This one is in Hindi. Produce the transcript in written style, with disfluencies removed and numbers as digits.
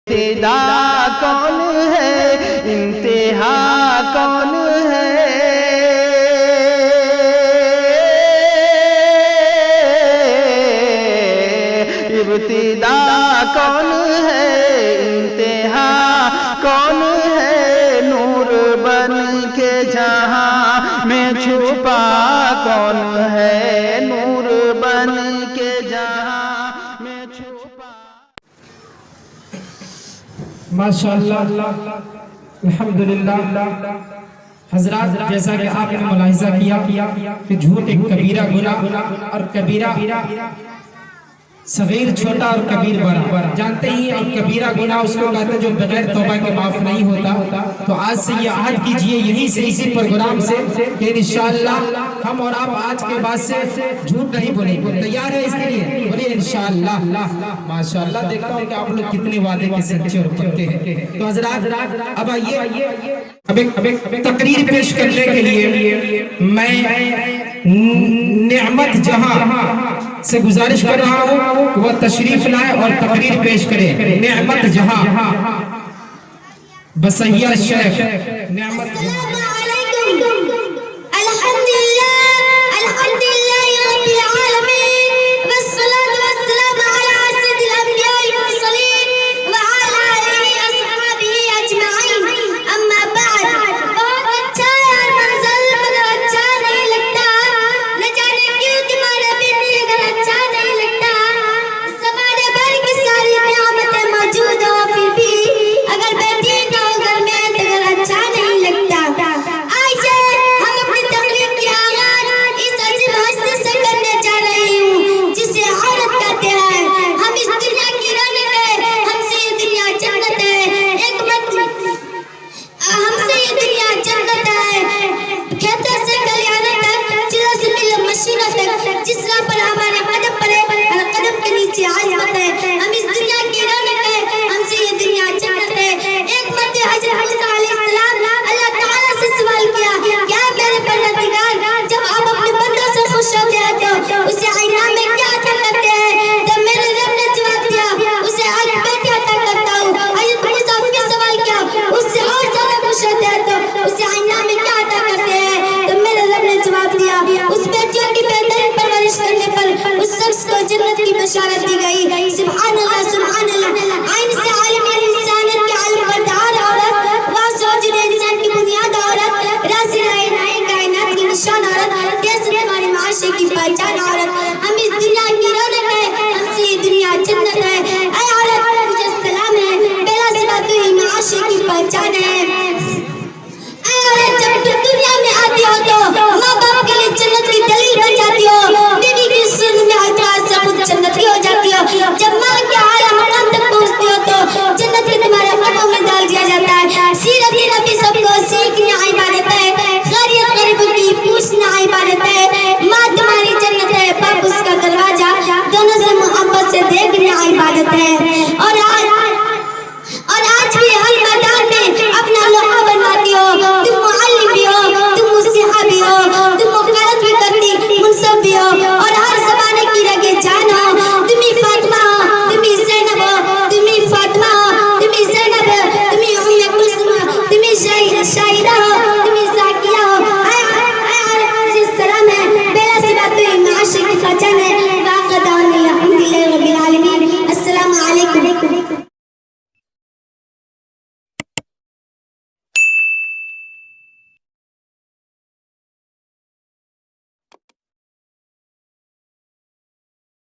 इब्तिदा कौन है, इंतहा कौन है। इब्तिदा कौन है, इंतहा कौन है। नूर बन के जहां में छुपा कौन है, नूर बन के जहां में छुपा। माशाअल्लाह, अल्हम्दुलिल्लाह। हजरात, जैसा कि आपने मुलाहिजा किया कि झूठ एक कबीरा गुनाह और कबीरा सगीर छोटा और कबीर बड़ा, जानते ही। और कबीरा गुनाह उसको कहते हैं जो बगैर तौबा के माफ नहीं होता। तो आज से ये आहद कीजिए यहीं से, इसी प्रोग्राम से, कि इंशाअल्लाह हम और आप आज के बाद से झूठ नहीं बोलेंगे। तैयार है इसके लिए? बोलिए इंशाअल्लाह। माशाअल्लाह, देखता हूँ कि आप लोग कितने वादे के सच्चे और पक्के हैं। तो हजरात, अब आइए, अब एक तकरीर पेश करने के लिए मैं नेमत जहां से गुजारिश कर रहा हूँ कि वह तशरीफ लाए और तकरीर पेश करें। नेमत जहां बसैया शेख नेमत जहां। जन्नत की बशारत दी गई। सुभान अल्लाह, सुभान अल्लाह। आइन से आलिम इंसानियत के आलम बरदार औरत, वासौजुद इंसान की बुनियाद औरत, राज़ी नाए कायनात की निशान औरत, कैसे तुम्हारे माशरे की पहचान औरत। हम इस दुनिया की रौनक है, हमसे ये दुनिया जन्नत है। ऐ औरत, तुझे सलाम है, पहला सिवा तू ही माशरे की पहचान है। ऐ औरत, जब तुम दुनिया में आती हो तो माँ बाप के लिए जन्नत की दलील बन जाती हो। बीवी की सुन में जन्नती हो जाती हो। जब माँ